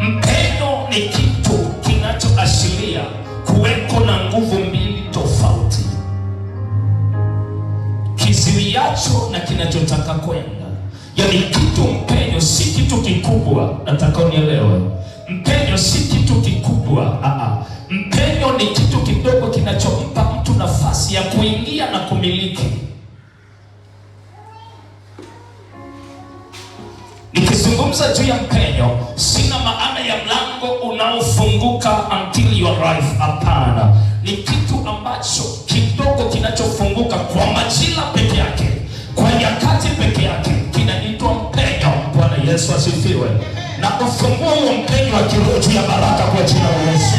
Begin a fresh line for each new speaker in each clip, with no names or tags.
Mpenyo ni kitu kinachoashiria kuweko na nguvu mbili tofauti, kizuiacho na kinachotaka kwenda. Yaani kitu mpenyo si kitu kikubwa, nataka unielewe. Mpenyo si kitu kikubwa. Mpenyo ni kitu kidogo kinachompa mtu nafasi ya kuingia na kumiliki. Nikizungumza juu ya mpenyo, sina maana ya mlango unaofunguka until you arrive. Hapana, ni kitu ambacho kidogo kinachofunguka kwa majira peke yake, kwa nyakati peke yake, kinaitwa mpenyo. Bwana Yesu asifiwe. Na ufunguo huo mpenyo wa kiroho juu ya baraka kwa jina la Yesu,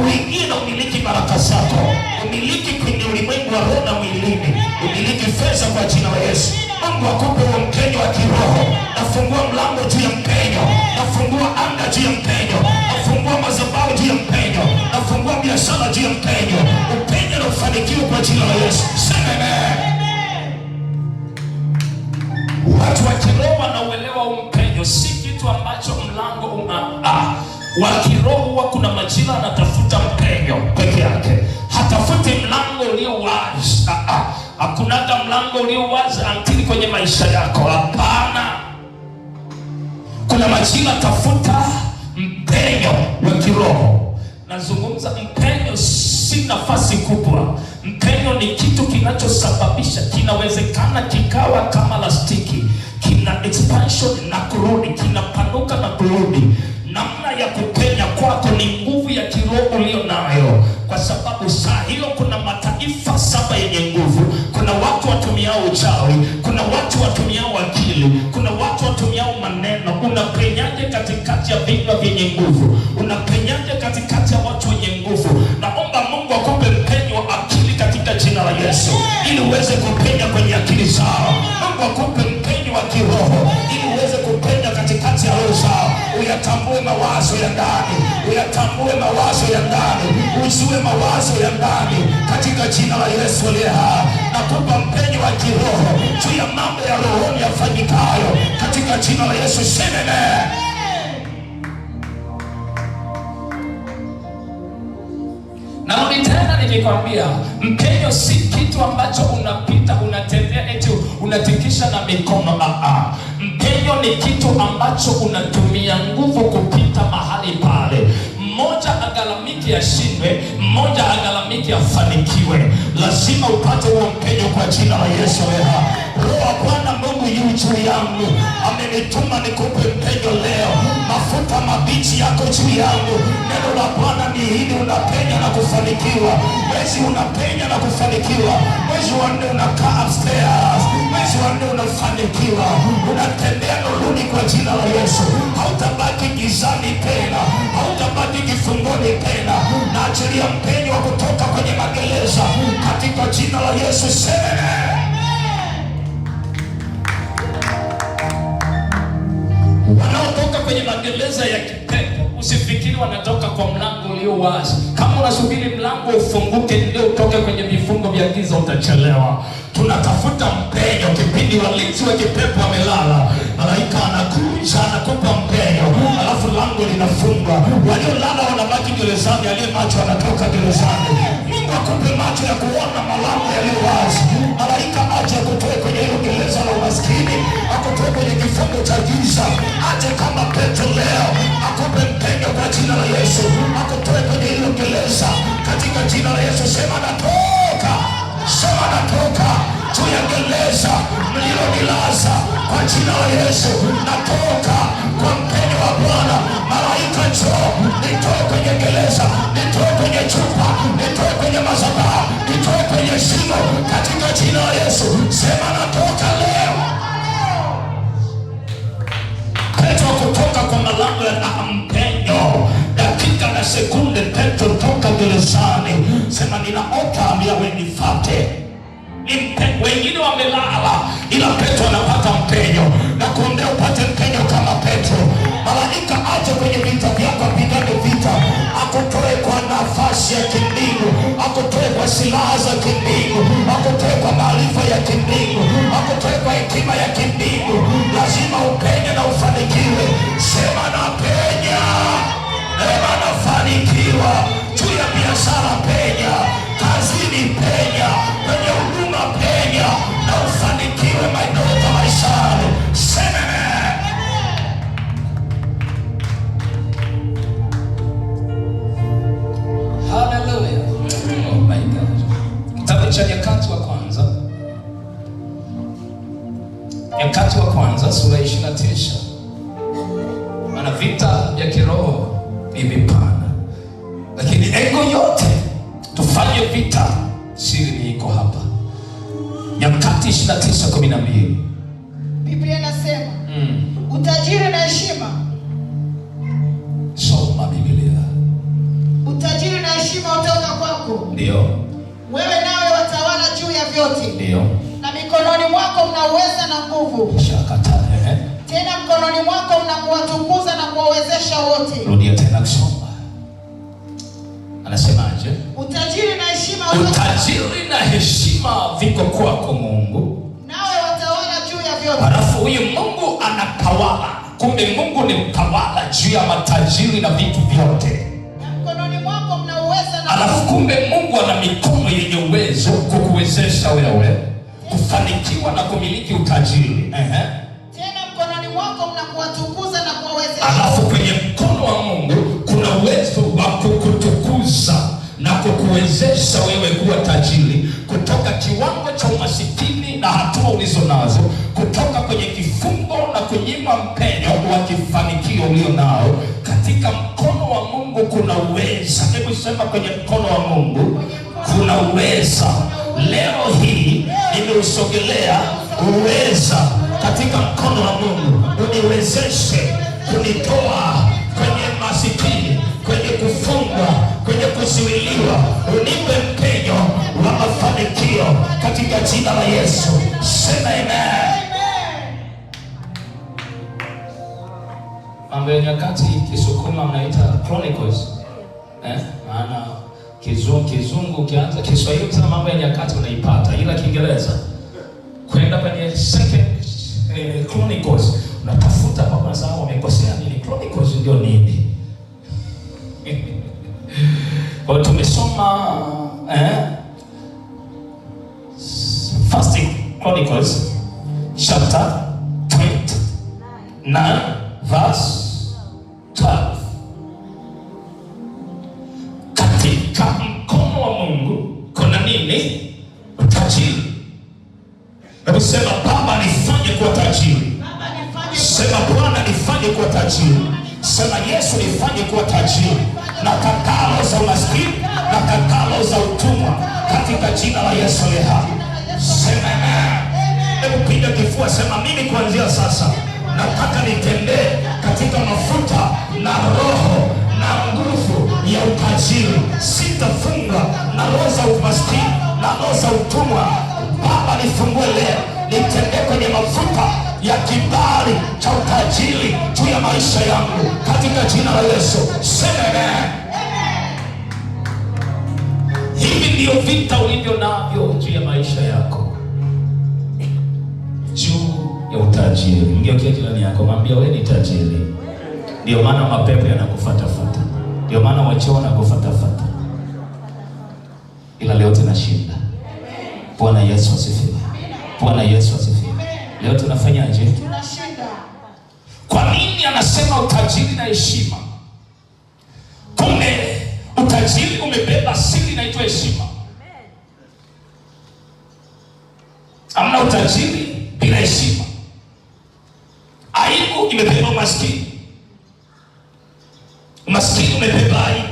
uingie na umiliki baraka zako, umiliki kwenye ulimwengu wa roho na mwilini, umiliki fedha kwa jina la Yesu. Mungu akupe huo mpenyo wa kiroho. Nafungua mlango juu ya mpenyo, nafungua anga juu ya mpenyo, nafungua madhabahu juu ya mpenyo, nafungua biashara juu ya mpenyo. Upenyo na ufanikiwe kwa jina la Yesu. Sema amen. Watu wa kiroho wanauelewa mpenyo si kitu ambacho mlango wa kiroho huwa kuna majira anatafuta mpenyo peke yake. Hatafuti mlango ulio wazi. Hakuna hata mlango ulio wazi antili kwenye maisha yako. Hapana. Kuna majira tafuta mpenyo wa kiroho. Nazungumza mpenyo si nafasi kubwa. Mpenyo ni kitu kinachosababisha, kinawezekana kikawa kama lastiki, kina expansion na kurudi, kinapanuka na kurudi. Namna ya kupenya kwako ni nguvu ya kiroho ulio nayo, kwa sababu saa hiyo kuna mataifa 7 yenye nguvu. Kuna watu watumiao uchawi, kuna watu watumiao akili, kuna watu watumiao maneno. Unapenyaje katikati ya vinywa vyenye nguvu? Unapenyaje katikati ya watu wenye nguvu? Naomba Mungu akupe mpenyo wa akili katika jina la Yesu, ili uweze kupenya kwenye akili zao. Mungu akupe mpenyo wa kiroho ili uweze kupenya katikati ya roho zao. Uyatambue mawazo ya ndani, uyatambue mawazo ya ndani, ujue mawazo ya ndani katika jina la Yesu aliye hai. Nakupa mpenyo wa kiroho juu ya mambo ya rohoni yafanyikayo katika jina la Yesu. Sema amen. Narudi tena nikikwambia, mpenyo si kitu ambacho unapita unatembea eti unatikisha na mikono. Mpenyo ni kitu ambacho unatumia nguvu kupita mahali pale. Mmoja agalamiki ashindwe, mmoja agalamiki afanikiwe. Lazima upate huo mpenyo kwa jina la Yesu. Roho wa Bwana Mungu yu juu yangu, amenituma nikupe mpenyo leo. Mafuta mabichi yako juu yangu. Neno la Bwana ni hili, unapenya na kufanikiwa. Mwezi unapenya na kufanikiwa. Mwezi wa 4 unakaa upstairs. Mwezi wa 4 unafanikiwa. Unatembea nuruni kwa jina la Yesu. Hautabaki gizani tena, hautabaki kifungoni tena. Na achilia mpenyo wa kutoka kwenye magereza katika jina la Yesu. Sema wanaotoka kwenye magereza ya kipepo, usifikiri wanatoka kwa mlango ulio wazi. Kama unasubiri mlango ufunguke ndio utoke kwenye vifungo vya giza, utachelewa. Tunatafuta mpenyo kipindi walinzi wa kipepo wamelala. Malaika anakuja anakupa mpenyo, alafu lango linafungwa. Waliolala wanabaki gerezani, aliye macho anatoka gerezani. Mungu akupe macho ya kuona malango yaliyo wazi. Malaika aje kutoe kwenye hilo gereza la umaskini, akutoe kwenye kifungo cha giza. Aje kama Petro leo, akupe mpenyo kwa jina la Yesu, akutoe kwenye hilo gereza katika jina la Yesu. Sema natoka, sema natoka juu ya gereza mlilonilaza kwa jina la Yesu. Natoka kwa mpenyo wa Bwana. Malaika njoo, nitoe kwenye gereza, nitoe kwenye chupa, nitoe kwenye madhabahu, nitoe kwenye shimo katika jina la Yesu. Sema natoka leo. Petro kutoka kwa malango ya mpenyo. Dakika na sekunde Petro toka gerezani. Sema ninaota, ambia wewe nifuate. Wengine wamelala ila Petro anapata mpenyo. Na kuombea upate mpenyo kama Petro. Malaika aje kwenye vita vyako, apigane vita, akutoe kwa nafasi ya kimbingu, akutoe kwa silaha za kimbingu, akutoe kwa maarifa ya kimbingu, akutoe kwa hekima ya kimbingu. Lazima upenye na ufanikiwe. Sema na penya. Nyakati wa kwanza sura 29. Maana vita vya kiroho ni vipana, lakini engo yote tufanye vita, siri ni iko hapa. Nyakati 29:12.
Biblia inasema utajiri na heshima.
Soma Biblia.
Utajiri na heshima utoka kwako.
Ndio.
Wewe nawe watawala juu ya vyote.
Ndio.
Na mikononi mwako mna uweza na nguvu.
Shakata.
Tena mkononi mwako mna kuwatukuza na kuwawezesha wote.
Rudia tena kusoma. Anasemaje?
Utajiri na heshima
utajiri na heshima viko kwako Mungu.
Nawe watawala juu ya vyote.
Halafu huyu Mungu anatawala. Kumbe Mungu ni mtawala juu ya matajiri na vitu vyote.
Na mkononi mwako mna uweza na
halafu kumbe Mungu ana mikono yenye uwezo kukuwezesha wewe kufanikiwa na kumiliki utajiri.
Tena mkononi mwako mna kuwatukuza na kuwawezesha.
Halafu kwenye mkono wa Mungu kuna uwezo wa kukutukuza na kukuwezesha wewe kuwa tajiri, kutoka kiwango cha umasikini na hatua ulizo nazo, kutoka kwenye kifungo na kunyima mpenyo wa kifanikio ulio nao. Katika mkono wa Mungu kuna uweza. Hebu sema, kwenye mkono wa Mungu kuna uweza. Leo hii nimeusogelea uweza katika mkono wa Mungu. Uniwezeshe kunitoa kwenye masikini, kwenye kufungwa, kwenye kuzuiliwa. Unipe mpenyo wa mafanikio katika jina la Yesu. Sema amen. Mambo ya Nyakati Kisukuma mnaita Chronicles. Maana kizungu ukianza Kiswahili kusema Mambo ya Nyakati unaipata, ila Kiingereza kwenda kwenye second Chronicles unatafuta kwa sababu wamekosea nini. Chronicles ndio nini? Kwa tumesoma First Chronicles chapter 29 verse 12. Katika mkono wa Mungu kuna nini? Utajiri. Hebu sema, Baba nifanye kuwa tajiri. Sema, Bwana nifanye kuwa tajiri. Sema, Yesu nifanye kuwa tajiri. Na kakalo za umaskini na kakalo za utumwa katika jina la Yesu leha. Sema amen. Hebu piga kifua, sema, mimi kuanzia sasa nataka nitembee katika mafuta na roho na nguvu ya utajiri. Sitafunga na roho za umaskini na roho za utumwa. Baba nifungue leo, nitembee kwenye mafuta ya kibali cha utajiri juu ya maisha yangu katika jina la Yesu. Sema amen. Hivi ndio vita ulivyo navyo juu ya maisha yako, juu ya utajiri. Mgeukie jirani yako, mwambie wewe ni tajiri. Ndio maana mapepo yanakufuatafuta, ndio maana wachao wanakufuatafuta, ila leo tunashinda. Bwana Yesu asifiwe. Bwana Yesu asifiwe. Leo tunafanyaje?
Tunashinda.
Kwa nini anasema utajiri na heshima? Kumbe utajiri umebeba siri inaitwa heshima. Hamna utajiri bila heshima. Aibu imebeba umaskini. Umaskini umebeba aibu.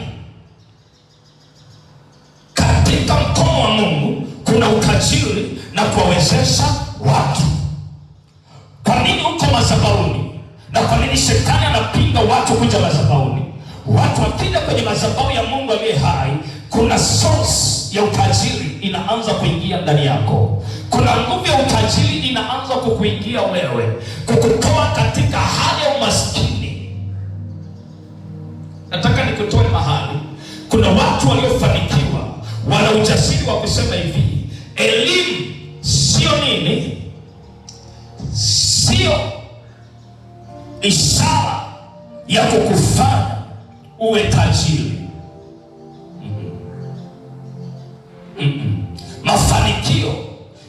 Katika mkono wa Mungu kuna utajiri na kuwawezesha watu. Kwa nini uko madhabahuni? Na kwa nini shetani anapinga watu kuja madhabahuni? Watu wakija kwenye madhabahu ya Mungu aliye hai, kuna source ya utajiri inaanza kuingia ndani yako. Kuna nguvu ya utajiri inaanza kukuingia wewe, kukutoa katika hali ya umaskini. Nataka nikutoe mahali. Kuna watu waliofanikiwa, wana ujasiri wa kusema hivi, elimu sio nini? Sio ishara ya kukufanya uwe tajiri. Mafanikio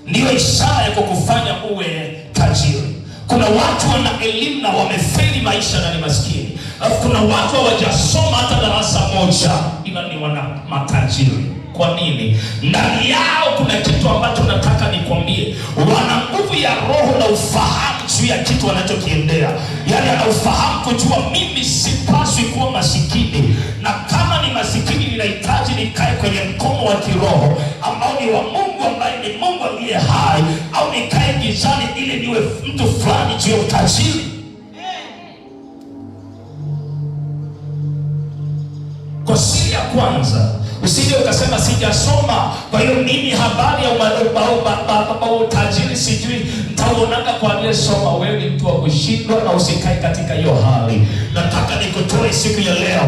ndio ishara ya kukufanya uwe tajiri. Kuna watu wana elimu na wamefeli maisha na ni maskini. Kuna watu hawajasoma hata darasa moja ila ni wana matajiri. Kwa nini? Ndani yao kuna kitu ambacho nataka nikwambie. Wana nguvu ya roho na ufahamu juu ya kitu anachokiendea. Yaani ana ufahamu kujua mimi sipaswi kuwa masikini, na kama ni masikini ninahitaji nikae kwenye mkono wa kiroho ambao ni wa Mungu ambaye ni Mungu aliye hai, au nikae gizani ili niwe mtu fulani juu ya utajiri. Kwa siri ya kwanza, usije ukasema sijasoma, kwa hiyo mimi habari ya utajiri sijui, nitaonaga kwa aliyesoma. Wewe ni mtu wa kushindwa na usikae katika hiyo hali. Nataka nikutoe siku ya leo,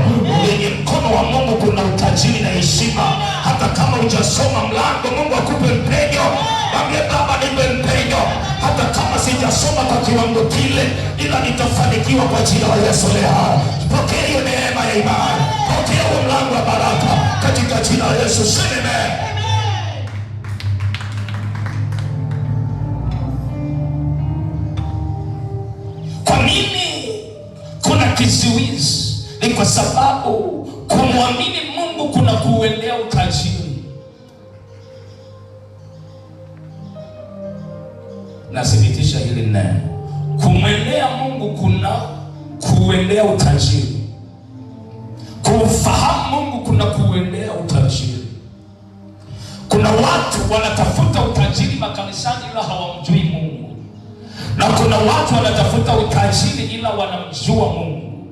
kwenye mkono wa Mungu kuna utajiri na heshima. Hata kama hujasoma mlango, Mungu akupe mpenyo. Mwambie Baba, nipe mpenyo. Hata kama sijasoma kwa kiwango kile, ila nitafanikiwa kwa jina la Yesu leo. Pokea hiyo neema ya imani. Pokea huo mlango wa baraka katika jina la Yesu. Sema kwa nini kuna kizuizi? Ni kwa sababu kumwamini Mungu kuna kuendea utajiri. Nathibitisha hili neno. Kumwendea Mungu kuna kuendea utajiri. Kumfahamu Mungu kuna kuendea utajiri. Kuna watu wanatafuta utajiri makanisani ila hawamjui Mungu, na kuna watu wanatafuta utajiri ila wanamjua Mungu.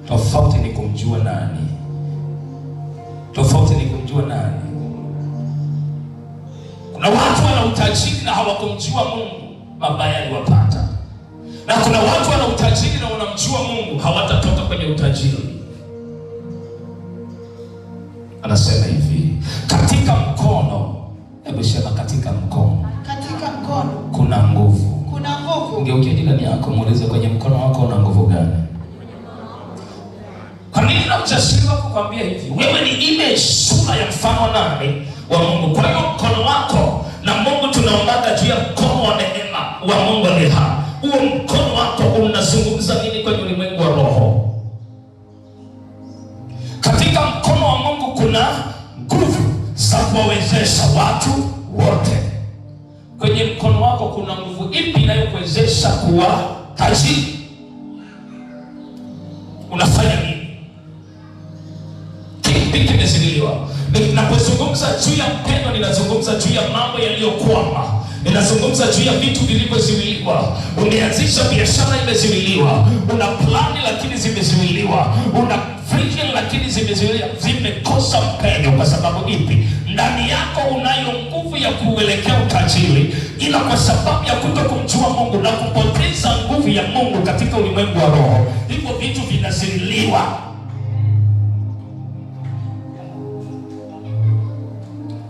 Tofauti ni kumjua nani? Tofauti ni kumjua nani? Kuna watu wana utajiri na hawakumjua Mungu, mabaya aliwapata. Na kuna watu wana utajiri na wanamjua Mungu, hawatatoka kwenye utajiri. Anasema hivi, katika mkono, hebu sema katika mkono.
Katika mkono
kuna nguvu.
Kuna nguvu.
Ngeukia jirani yako, muulize kwenye mkono wako una nguvu gani? Kwa nini na ujasiri wako kukwambia hivi? Wewe ni image, sura ya mfano wa nani? Wa Mungu. Kwa hiyo mkono wako na Mungu, tunaombaga juu ya mkono wa neema wa Mungu aliye hai. Huo mkono wako unazungumza nini kwenye ulimwengu wa roho? Katika mkono wa Mungu kuna nguvu za kuwawezesha watu wote. Kwenye mkono wako kuna nguvu ipi inayokuwezesha kuwa tajiri? Unafanya nini? Kipi kimezuiliwa? Ninapozungumza juu ya mpendo, ninazungumza juu ya mambo yaliyokwama. Ninazungumza juu ya vitu vilivyozuiliwa. Umeanzisha biashara, imezuiliwa. Una plani lakini zimezuiliwa. Una vision lakini zimezuiliwa, zimekosa mpenyo. Kwa sababu ipi? Ndani yako unayo nguvu ya kuelekea utajiri, ila kwa sababu ya kutokumjua Mungu na kupoteza nguvu ya Mungu katika ulimwengu wa roho, hivyo vitu vinazuiliwa.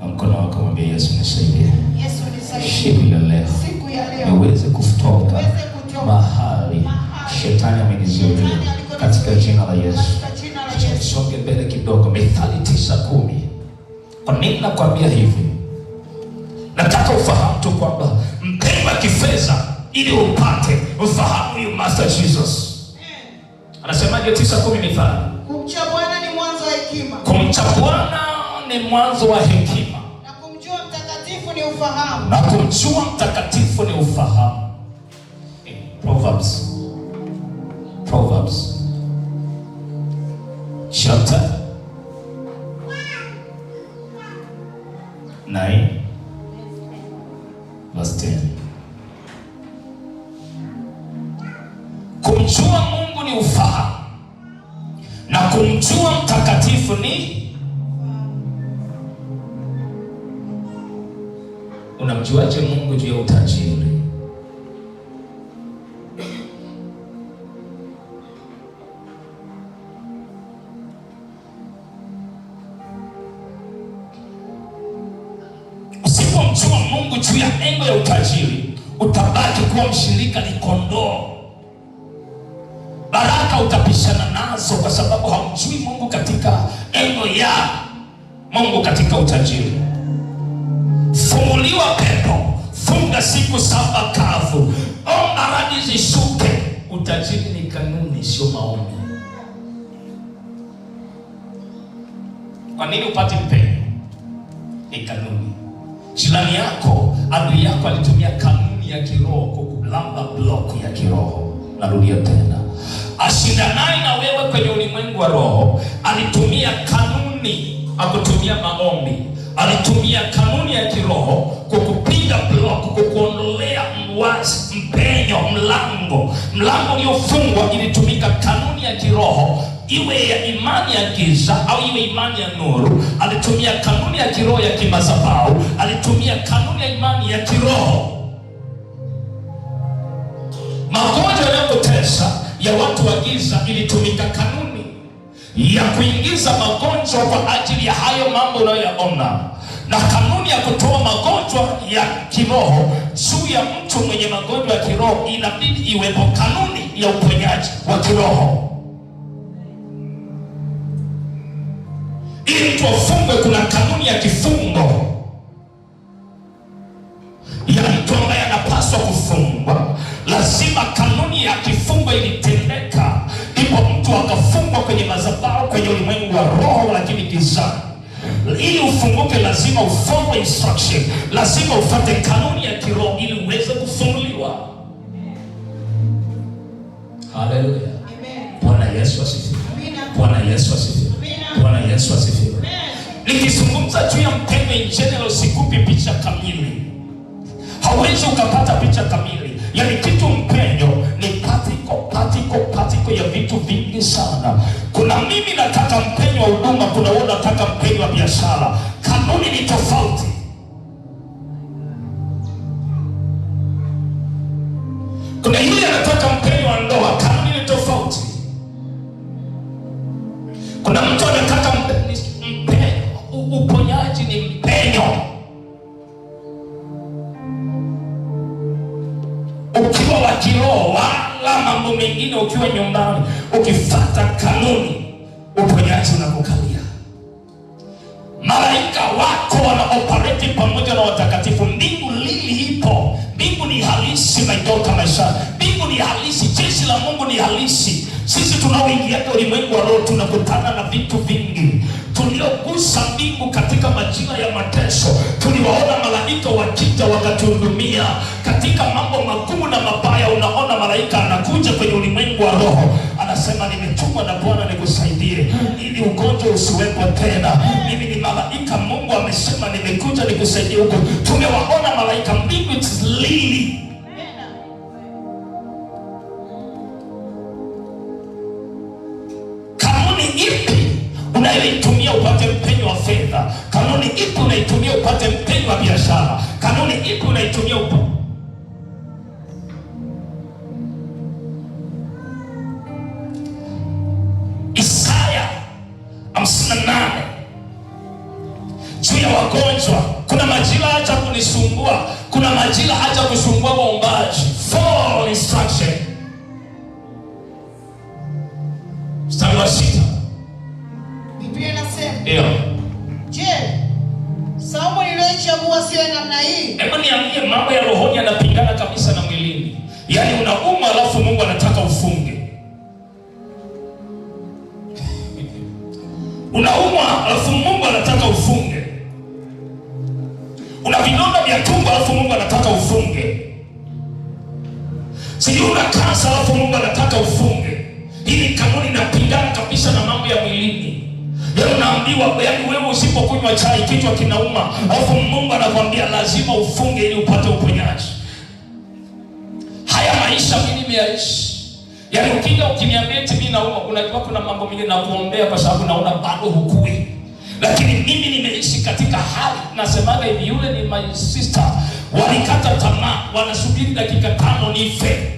Mkono wako mwambie Yesu nisaidie.
Yesu nisaidie.
Siku ya leo niweze kutoka mahali shetani amenizuia katika jina la Yesu. Songe mbele kidogo. Mithali 9:10. Kwa nini nakwambia hivi? Nataka ufahamu tu kwamba mpendwa kifedha, ili upate ufahamu you Master Jesus. Anasemaje 9:10 Mithali?
Kumcha Bwana ni mwanzo wa hekima.
Kumcha Bwana ni mwanzo wa hekima.
Na kumjua mtakatifu ni ufahamu.
Na kumjua mtakatifu ni ufahamu. Proverbs chapter 9 verse 10. Kumjua Mungu ni ufahamu, na kumjua mtakatifu ni. Unamjuaje Mungu juu ya utajiri? Usipomjua Mungu juu ya engo ya utajiri, utabaki kuwa mshirika ni kondoo. Baraka utapishana nazo kwa sababu haumjui Mungu katika engo ya Mungu katika utajiri. Funguliwa pepo, funga siku 7 kavu, omba radi zishuke. Utajiri ni kanuni, sio maombi. Kwa nini upate mpenyo? Ni kanuni. Jirani yako, adui yako alitumia kanuni ya kiroho labda block ya kiroho. Narudia tena, ashindanaye na wewe kwenye ulimwengu wa roho alitumia kanuni, akutumia maombi, alitumia kanuni ya kiroho kukupiga block, kukuondolea mwazi, mpenyo, mlango uliofungwa. Ilitumika kanuni ya kiroho, iwe ya imani ya giza au iwe imani ya nuru. Alitumia kanuni ya kiroho ya kimadhabahu, alitumia kanuni ya imani ya kiroho. Magonjwa yanayotesa ya watu wa giza ilitumika kanuni ya kuingiza magonjwa kwa ajili ya hayo mambo unayoyaona, na kanuni ya kutoa magonjwa ya kiroho juu ya mtu mwenye magonjwa ya kiroho inabidi iwepo kanuni ya uponyaji wa kiroho. Ili mtu afungwe, kuna kanuni ya kifungo ya mtu ambaye anapaswa kufungwa. Lazima kanuni ya kifungo ilitendeka, ndipo mtu akafungwa kwenye madhabahu, kwenye ulimwengu wa roho, lakini gizani. Ili ufunguke, lazima ufollow instruction, lazima ufuate kanuni ya kiroho ili uweze kufunguliwa. Haleluya, Bwana Yesu asifiwe. Bwana Yesu asifiwe. Bwana Yesu asifiwe. Nikizungumza juu ya mpenyo in general, sikupi picha kamili. Hauwezi ukapata picha kamili. Yaani kitu mpenyo ni patiko ya vitu vingi sana. Kuna mimi nataka mpenyo wa huduma, kuna wewe unataka mpenyo wa biashara. Kanuni ni tofauti. Kuna yule anataka mpenyo wa ndoa, kanuni ni tofauti. Kuna mtu anataka mpenyo, uponyaji ni mpenyo. Ukiwa wa kiroho wala mambo mengine, ukiwa nyumbani ukifuata kanuni, uponyaji unakukalia. Malaika wako wana operate pamoja na watakatifu. Mbingu lili ipo. Mbingu ni halisi, maitoka maisha. Mbingu ni halisi, jeshi la Mungu ni halisi. Sisi tunaoingia kwa ulimwengu wa roho tunakutana na vitu vingi. Tuliogusa mbingu katika majira ya mateso, tuliwaona malaika wakija wakatuhudumia katika mambo magumu na mabaya. Unaona malaika anakuja kwenye ulimwengu wa roho, anasema nimetumwa na Bwana nikusaidie ili ugonjwa usiwepo tena. Mimi ni malaika, Mungu amesema nimekuja nikusaidie huko. Tumewaona malaika. Mbingu is lili. Kanuni ipi unaitumia upate mpenyo wa fedha? Kanuni ipi unaitumia upate mpenyo wa biashara? Kanuni ipi unaitumia Isaya 58 juu ya wagonjwa. Kuna majira haja kunisumbua, kuna majira haja kusumbua waombaji. Follow instruction. Mstari wa 6.
Biblia inasema,
ndio.
Je, saumu niliyoichagua sio namna hii?
Hebu niambie, mambo ya rohoni yanapingana kabisa na mwilini. Yaani unauma alafu Mungu anataka ufunge. Unauma alafu Mungu anataka ufunge. Una vidonda vya tumbo alafu Mungu anataka ufunge. Sijui una kansa alafu Mungu anataka ufunge. Hili kanuni inapingana kabisa na mambo ya mwilini. Yaani unaambiwa, yaani wewe usipokunywa chai kichwa kinauma, alafu Mungu anakuambia lazima ufunge ili upate uponyaji. Haya maisha mimi nimeyaishi. Yaani ukija ukiniambia eti mimi nauma, unajua kuna mambo mengine na kuombea kwa sababu naona bado hukui. Lakini mimi nimeishi katika hali, nasemaga hivi, yule ni my sister, walikata tamaa, wanasubiri dakika 5 nife.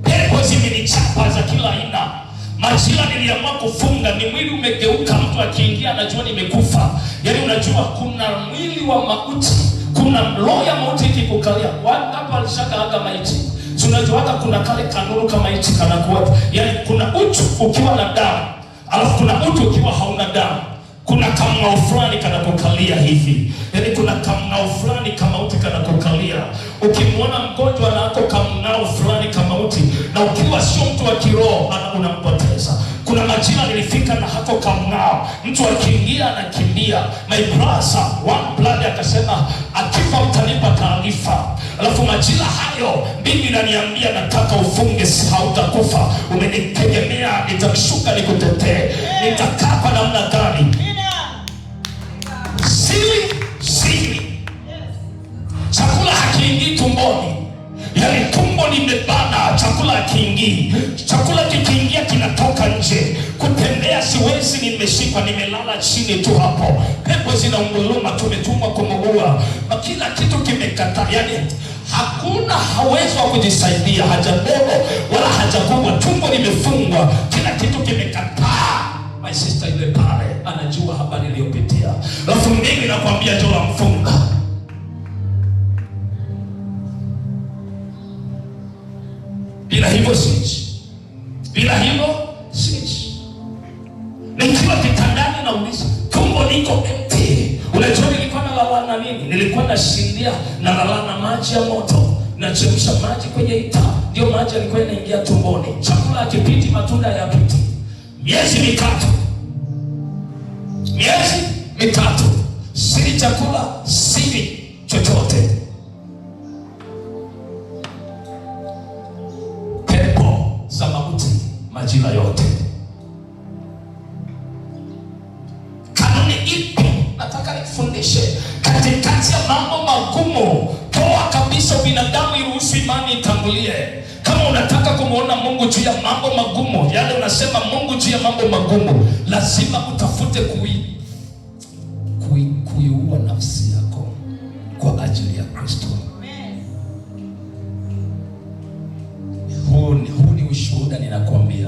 Pepo zimenichapa za kila aina. Majira niliamua kufunga, ni mwili umegeuka, mtu akiingia anajua nimekufa. Yaani unajua kuna mwili wa mauti, kuna roho ya mauti ikikukalia. Wangapi walishakaaga maiti? Tunajua hata kuna kale kanuru kama maiti kanakuwa. Yaani kuna utu ukiwa na damu, alafu kuna utu ukiwa hauna damu. Kuna kamng'ao fulani kanakukalia hivi. Yaani kuna kamng'ao fulani kama mauti kanakukalia. Ukimwona mgonjwa na ako kamng'ao fulani kama mauti, na ukiwa sio mtu wa kiroho unampoteza. Kuna majira nilifika na hako kamng'ao, mtu akiingia anakimbia. My brother, one blood akasema akifa mtanipa taarifa. Alafu majira hayo mbingu inaniambia nataka ufunge, si hautakufa. Umenitegemea, nitashuka nikutetee. Nitakaa kwa namna gani? Siri. Chakula hakiingii tumboni. Yaani tumbo limebana, chakula hakiingii. Chakula kikiingia kinatoka nje. Kutembea siwezi, nimeshikwa, nimelala chini tu hapo. Pepo zinaunguruma, tumetumwa kumuua. Na kila kitu kimekataa. Yaani hakuna uwezo wa kujisaidia, haja ndogo wala haja kubwa. Tumbo limefungwa, kila kitu kimekataa. My sister ile pale anajua habari iliyopitia. Alafu mimi nakwambia njoo mfunga. Bila hivyo siji. Nikiwa kitandani nauliza, tumbo liko empty. Unajua nilikuwa nalala na nini? Nilikuwa nashindia na lala na maji ya moto. Nachemsha maji kwenye ita. Ndio maji yalikuwa yanaingia tumboni. Chakula hakipiti, matunda hayapiti. Miezi mitatu. Sili chakula, sili chochote. Pepo za mauti majira yote. Kanuni ipi nataka nikufundishe? Katikati ya mambo magumu, toa kabisa binadamu, iruhusu imani itangulie. Kama unataka kumuona Mungu juu ya mambo magumu, yale unasema Mungu juu ya mambo magumu, lazima utafute kuiua nafsi yako kwa ajili ya Kristo. Huu ni ushuhuda ninakwambia.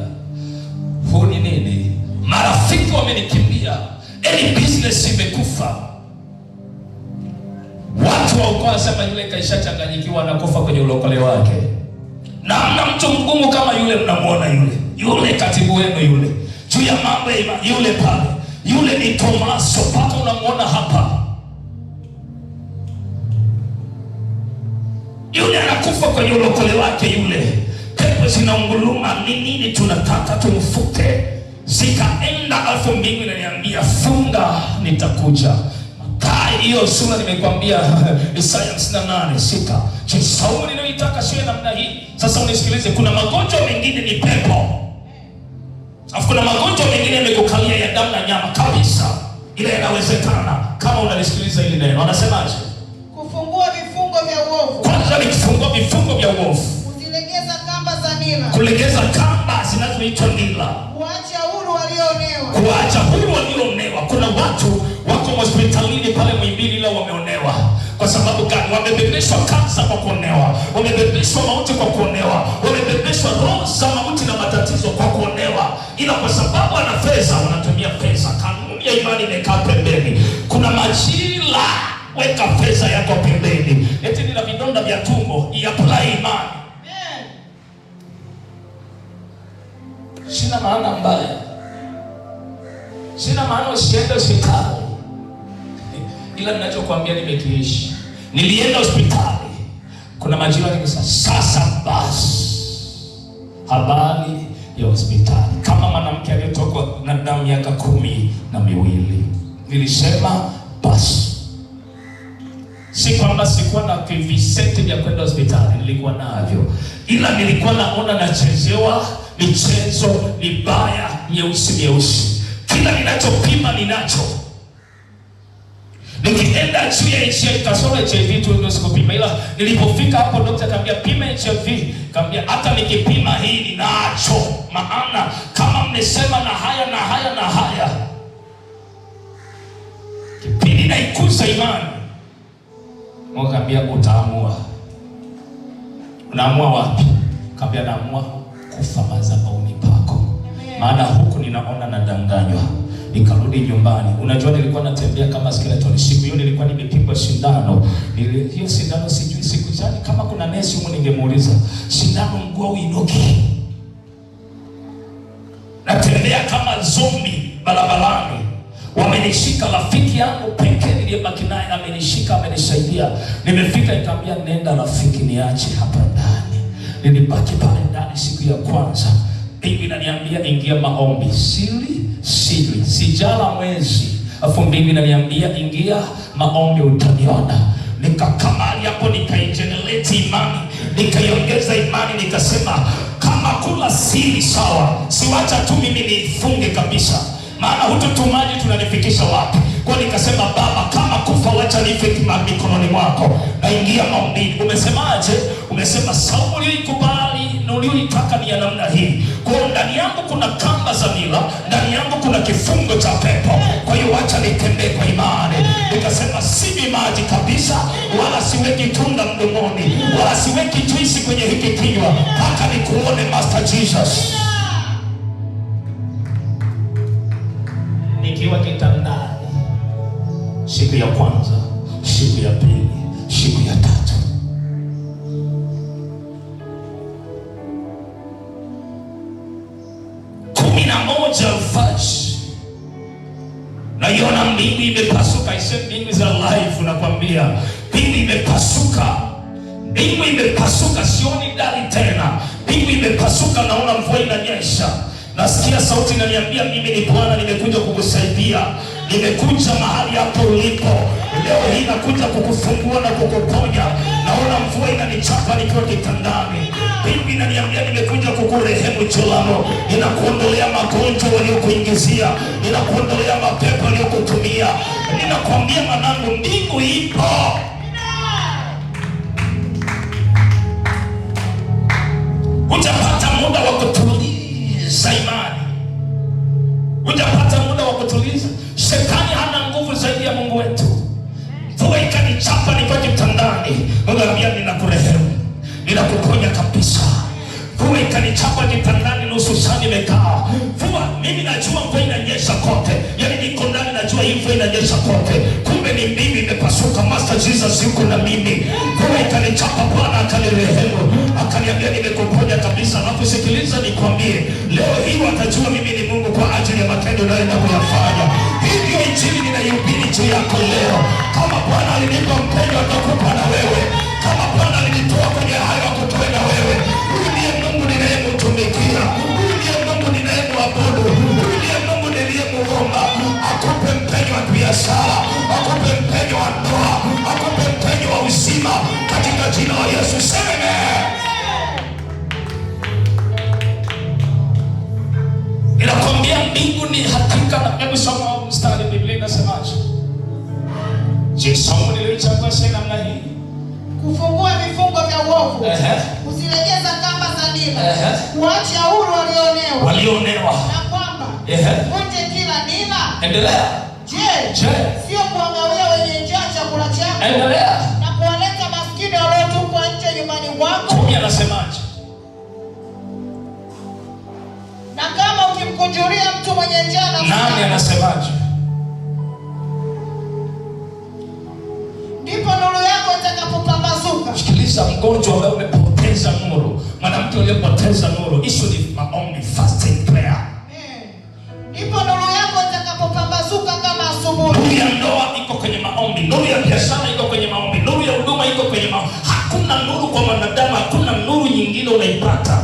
Huu ni nini? Marafiki wamenikimbia, business imekufa. Watu wa ukoo wasema yule kaishachanganyikiwa, anakufa kwenye ulokole wake. Na hamna mtu mgumu kama yule. Mnamuona yule katibu wenu yule juu ya mambo yule pale, yule ni Tomaso, mpaka unamuona hapa. Yule anakufa kwenye ulokole wake yule. Pepo zinaunguruma, ni nini tunataka tumfute? Zikaenda, alafu mbingu inaniambia funga, nitakuja. Hiyo sura nimekwambia, Isaya 58:6. Saumu ninayoitaka sio namna hii. Sasa unisikilize, kuna magonjwa mengine ni pepo. Alafu kuna magonjwa mengine yamekukalia ya damu na nyama kabisa. Ile inawezekana kama unalisikiliza hili neno. Anasemaje?
Kufungua vifungo vya uovu.
Kwanza ni kufungua vifungo vya uovu.
Kuzilegeza kamba za nira.
Kulegeza kamba zinazoitwa nira.
Kuacha huru walioonewa.
Kuacha huru walioonewa. Kuna watu wako hospitalini pale Muhimbili ila wameonewa. Kwa sababu gani? Wamebebeshwa kansa kwa kuonewa. Wamebebeshwa mauti kwa kuonewa. Wamebebeshwa roho za mauti na matatizo kwa kuonewa. Ila kwa sababu ana pesa, wanatumia pesa. Kanuni ya imani imekaa pembeni. Kuna majira, weka pesa yako pembeni. Eti nina vidonda vya tumbo, iapply imani. Sina maana mbaya. Sina maana usiende hospitali. Ila ninachokuambia nimekiishi. Nilienda hospitali. Kuna majira nikasema sasa basi. Habari ya hospitali. Kama mwanamke aliyetokwa na damu miaka 12. Nilisema basi. Si kwamba sikuwa na visenti vya kwenda hospitali, nilikuwa navyo. Ila nilikuwa naona nachezewa michezo mibaya nyeusi. Kila ninachopima ninacho. Nikienda juu ya HIV, kasoro HIV tu ndio sikupima. Ila nilipofika hapo daktari akaniambia pima HIV. Akaniambia hata nikipima hii ninacho. Maana kama mmesema na haya. Kipindi naikuza imani. Akaniambia utaamua. Unaamua wapi? Akaniambia naamua kufa madhabahuni pako. Maana huku ninaona nadanganywa. Nikarudi nyumbani. Unajua nilikuwa natembea kama skeleton. Siku hiyo nilikuwa nimepigwa sindano. Hiyo sindano sijui siku gani, kama kuna nesi huko ningemuuliza. Sindano mguu uinuki. Natembea kama zombie barabarani. Wamenishika, rafiki yangu pekee niliyebaki naye amenishika, amenisaidia. Nimefika nikamwambia nenda rafiki, niache hapa ndani. Nilibaki pale ndani siku ya kwanza. Bibi ananiambia ingia maombi. Sijala mwezi. Afu bibi ananiambia ingia maombi utaniona. nikakamali hapo, nikaigenerate imani, nikaiongeza imani, nikasema kama kula sili sawa, siwacha tu mimi nifunge kabisa, maana hututumaji tunanifikisha wapi? Kwa nikasema Baba, kama kufa wacha nife mikononi mwako, naingia maombini. Umesemaje? Umesema saumu uliyoikubali na uliyoitaka ni ya namna hii. Kwa ndani yangu kuna kamba za nila, ndani yangu kuna kifungo cha pepo, kwa hiyo wacha nitembee kwa imani. Nikasema sinywi maji kabisa, wala siweki tunda mdomoni, wala siweki juisi kwenye hiki kinywa, mpaka nikuone Master Jesus. Nikiwa kitandani, siku ya kwanza, siku ya pili, siku ya tatu, kumi na moja alfajiri, naiona mbingu imepasuka. Ise mbingu za life, nakwambia mbingu imepasuka, mbingu imepasuka, sioni dari tena, mbingu imepasuka, naona mvua inanyesha. Nasikia sauti inaniambia mimi ni Bwana, nimekuja kukusaidia, nimekuja mahali hapo ulipo. Leo hii nakuja kukufungua na kukuponya. Naona mvua inanichapa nikiwa kitandani. Mbingu inaniambia nimekuja kukurehemu Jolano, ninakuondolea magonjwa waliokuingizia, ninakuondolea mapepo waliokutumia. Ninakwambia mwanangu, mbingu ipo. Utapata muda wa kutuliza imani, utapata muda wa kutuliza. Shetani hana nguvu zaidi ya Mungu wetu. Mvua ikanichapa nikiwa kitandani, Mungu anambia ninakurehemu, ninakuponya kabisa. Mvua ikanichapa kitandani, nusu saa nimekaa. Mvua, mimi najua mvua inanyesha kote, yaani niko ndani najua hii mvua inanyesha kote, kumbe ni mimi imepasuka. Master Jesus yuko na mimi. Mvua ikanichapa, Bwana akanirehemu, akaniambia nimekuponya kabisa. Alafu sikiliza nikwambie, leo hii watajua mimi ni Mungu kwa ajili ya matendo nayoenda kuyafanya. Hivyo injili ninaihubiri juu yako leo. Kama Bwana alinipa mpendo, atakupa na wewe. Kama Bwana alinitoa kwenye hayo, akutoe na wewe. Huyu ndiye Mungu ninayemtumikia, huyu ndiye Mungu ninayemwabudu, huyu ndiye Mungu niliyemuomba. Akupe mpenyo wa biashara, akupe mpenyo wa ndoa, akupe mpenyo wa uzima, katika jina la Yesu. Sema inakwambia mbingu ni hakika. Na hebu soma mstari, Biblia inasemaje? Je, somo nililochagua sema namna hii:
kufungua vifungo vya uovu, kuzilegeza kamba za nila, kuacha huru walionewa, na kwamba wote kila nila. Endelea. Je, sio kuwagawia wenye njaa chakula chako? Endelea. Na kuwaleta maskini waliotupwa nje nyumbani mwako?
Kumi anasemaje?
Na kama ukimkunjulia mtu mwenye njaa na
nani anasemaje?
ndipo nuru yako itakapopambazuka.
Sikiliza, mgonjwa ambaye umepoteza nuru, mwanamke aliyepoteza nuru, issue ni maombi, fasting, prayer.
Ndipo nuru yako itakapopambazuka kama asubuhi.
Nuru ya ndoa iko kwenye maombi, nuru ya biashara iko kwenye maombi, nuru ya huduma iko kwenye maombi. Hakuna nuru kwa mwanadamu, hakuna nuru nyingine unaipata.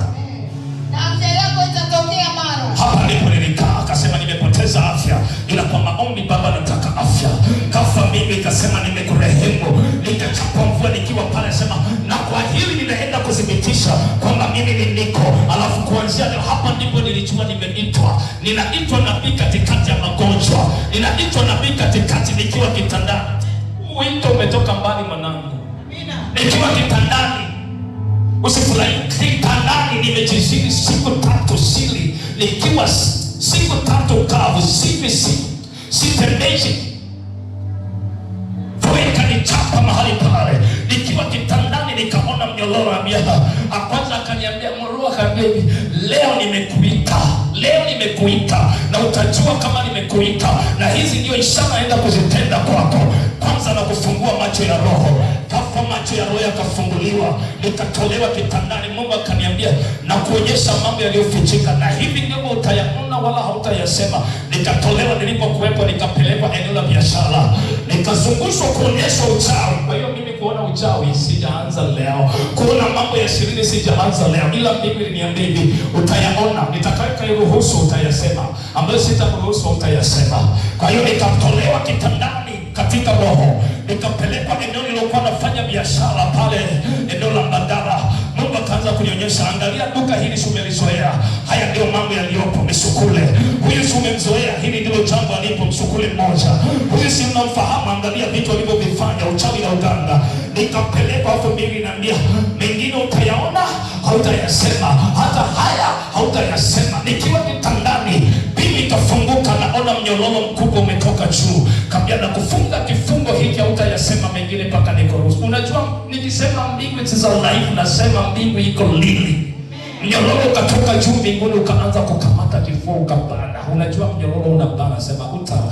Na afya yako itatokea mara.
Hapa ndipo nilikaa, akasema nimepoteza afya, ila kwa maombi Baba nataka afya. Kafa mimi, ikasema nimekurehemu. Nikachapa mvua nikiwa pale, sema na kwa hili ninaenda kudhibitisha kwamba mimi ni niko. Alafu kuanzia leo hapa ndipo nilijua nimeitwa. Ninaitwa nabii katikati ya magonjwa, ninaitwa nabii katikati nikiwa kitandani. Wito umetoka mbali mwanangu. Nikiwa kitandani, usifurahi kitandani, nimejizini siku 3 sili, nikiwa siku 3 kavu, sitembeji. Ikanichapa mahali pale, nikiwa kitandani nikaona mnyororo. Kwanza akaniambia mnyororo, akaniambia leo nimekuita na utajua kama nimekuita, na hizi ndio ishara naenda kuzitenda kwako. Kwanza na kufungua macho ya roho. Kafa macho ya roho yakafunguliwa, nikatolewa kitandani. Mungu akaniambia na kuonyesha mambo yaliyofichika, na hivi ndio utayaona wala hautayasema. Nikatolewa nilipokuwepo, nikapelekwa eneo la biashara, nikazungushwa kuonyesha uchawi. Kwa hiyo mimi kuona uchawi sijaanza leo, kuona mambo ya siri sijaanza leo, ila Biblia iliniambia hivi, utayaona, nitakayoruhusu utayasema, ambayo sitaruhusu utayasema. Kwa hiyo nikatolewa kitandani katika roho, nikapelekwa eneo nilokuwa nafanya biashara pale eneo la Mbadala. Mungu akaanza kunionyesha, angalia duka hili umelizoea, haya ndio mambo yaliyopo, misukule. Huyu si umemzoea, hili ndilo jambo alipo, msukule mmoja. Huyu si unamfahamu, angalia vitu alivyovifanya, uchawi na uganga. Nikapelekwa hapo, mbili naambia, mengine utayaona, hautayasema, hata haya hautayasema. Nikiwa kitandani, bibi ikafunguka, naona mnyororo mkubwa umetoka juu. Kabla na kufunga kifungo hiki, hautayasema mengine mpaka nikuruhusu. Unajua nikisema mbingu za live, nasema mbingu iko lili. Mnyororo ukatoka juu mbinguni, ukaanza kukamata kifua, ukabana. Unajua mnyororo unabana, sema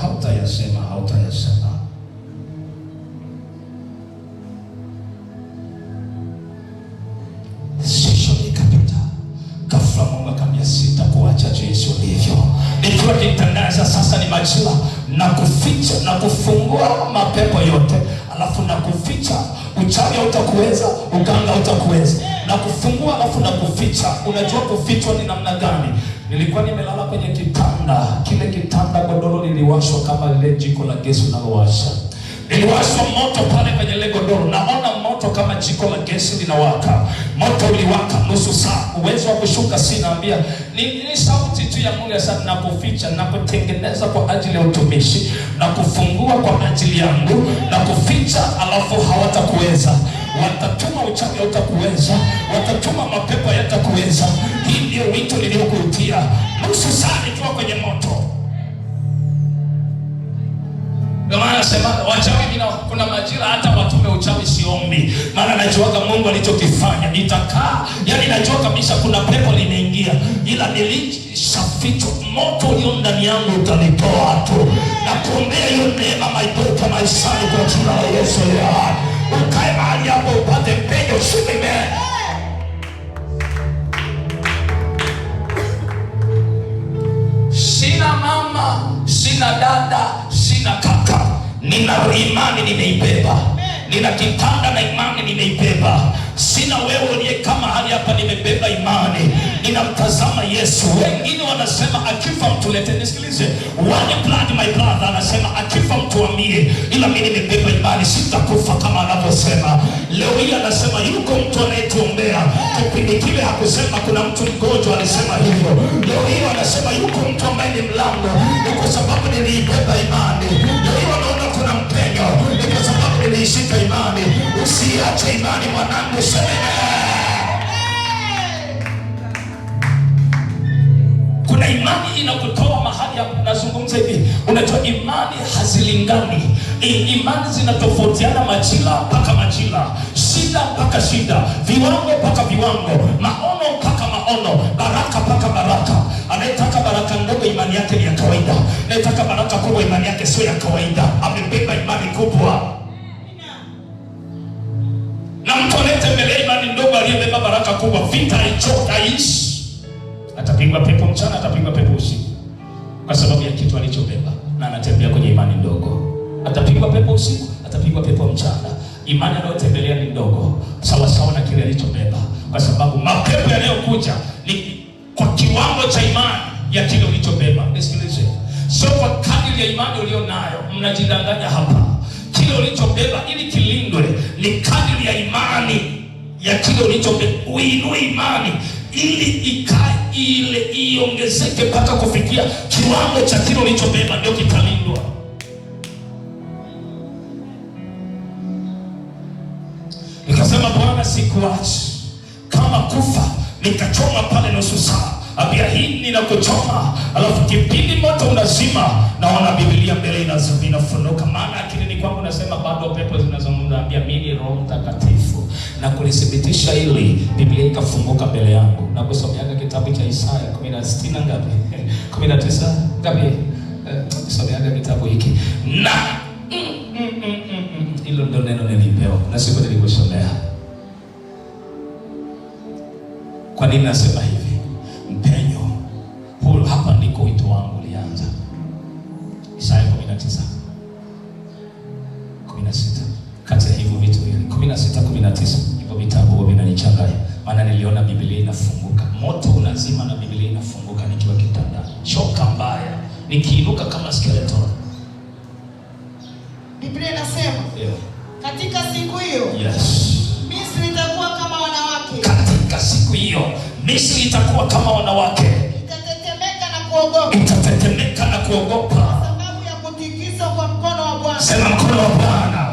hautayasema, hautayasema. Sisho nikapita. Ghafla Mungu akamwambia, sitakuacha jinsi ulivyo. Nikiwa kitangaza sasa ni majira na kuficha na kufungua mapepo yote, alafu na kuficha uchawi hautakuweza, uganga hautakuweza, na kufungua alafu na kuficha. Unajua kufichwa ni namna gani? Nilikuwa nimelala kwenye kitanda, kile kitanda godoro liliwashwa kama lile jiko la gesi unalowasha. Niliwashwa moto pale kwenye ile godoro, naona moto kama jiko la gesi linawaka. Moto uliwaka nusu saa, uwezo wa kushuka sinaambia. Ni sauti tu ya Mungu sana, na kuficha na kutengeneza kwa ajili ya utumishi, na kufungua kwa ajili yangu, na kuficha alafu hawatakuweza. Watatuma uchawi hautakuweza, watatuma mapepo hayatakuweza. Hii ndio wito niliokuitia. Nusu saa nikiwa kwenye moto. Ndio maana nasema wachawi kuna majira hata watume uchawi siombi. Maana najuaga Mungu alichokifanya. Nitakaa, yani najua kabisa kuna pepo limeingia. Ila nilishafichwa, moto ulio ndani yangu utanitoa tu. Na kuombea hiyo neema my daughter, my son, kwa jina la Yesu ya. Ukae mahali hapo upate mpenyo shime. Sina mama, sina dada, sina kaka. Nina imani nimeibeba. Nina kitanda na imani nimeibeba. Sina wewe uliye kama hali hapa, nimebeba imani. Ninamtazama Yesu. Wengine wanasema akifa mtu lete. Nisikilize. One blood my brother anasema akifa mtu amie. Ila mimi nimebeba imani, sitakufa kama anavyosema. Leo hii anasema yuko mtu anayetuombea. Kipindi kile hakusema kuna mtu mgonjwa, alisema hivyo. Leo hii anasema yuko mtu ambaye ni mlango. Ni kwa sababu niliibeba imani. Leo hii wanaona kuna mpenyo. Ni kwa sababu niliishika imani. Usiache imani mwanangu, sema. Kuna imani inakutoa mahali hapo. Nazungumza hivi, unajua imani hazilingani. Imani zinatofautiana majira mpaka majira, shida mpaka shida, viwango mpaka viwango, maono mpaka maono, baraka mpaka baraka. Anayetaka baraka ndogo imani yake ni ya kawaida. Anayetaka baraka kubwa imani yake sio ya kawaida. Amebeba imani kubwa. Na mtu anayetembelea imani ndogo aliyebeba baraka kubwa, vita haichoki. Atapigwa pepo mchana, atapigwa pepo usiku, kwa sababu ya kitu alichobeba. Na anatembea kwenye imani ndogo. Atapigwa pepo usiku, atapigwa pepo mchana. Imani anayotembelea ni ndogo, sawa sawa na kile alichobeba, kwa sababu mapepo yanayokuja ni kwa kiwango cha imani ya kile ulichobeba. Nisikilize, sio kwa kadiri ya imani ulionayo. Mnajidanganya hapa. Kile ulichobeba ili kilindwe ni kadiri ya imani ya kile ulichobeba. Uinue imani ili ikae, ile iongezeke mpaka kufikia kiwango cha kile ulichobeba, ndio kitalindwa. Nikasema Bwana, sikuachi. Kama kufa nikachoma pale nusu saa, abia hii ninakuchoma, alafu kipindi moto unazima, naona Biblia mbele inafunuka. Maana akili ni kwangu nasema bado pepo zinazungumza, ambia mimi Roho Mtakatifu, na kulithibitisha hili Biblia ikafunguka mbele yangu. Na kusomeaga kitabu cha Isaya 16 ngapi? 19 ngapi? Kusomeaga kitabu hiki. Na hilo ndo neno nilipewa na siku nilikusomea. Kwa nini nasema hivi? Mpenyo huu hapa ndiko wito wangu ulianza. Isaya 19 16. Kati ya hivyo vitu vile 16 19, hivyo vitabu vinanichanganya. Maana niliona Biblia inafunguka, moto unazima na Biblia inafunguka nikiwa kitandani. Choka mbaya nikiinuka kama skeleton.
Biblia inasema katika siku hiyo Misri itakuwa kama wanawake.
Katika siku hiyo Misri itakuwa kama wanawake.
Itatetemeka na kuogopa.
Itatetemeka na kuogopa.
Kwa sababu ya kutikiswa kwa mkono wa Bwana.
Sema mkono wa Bwana.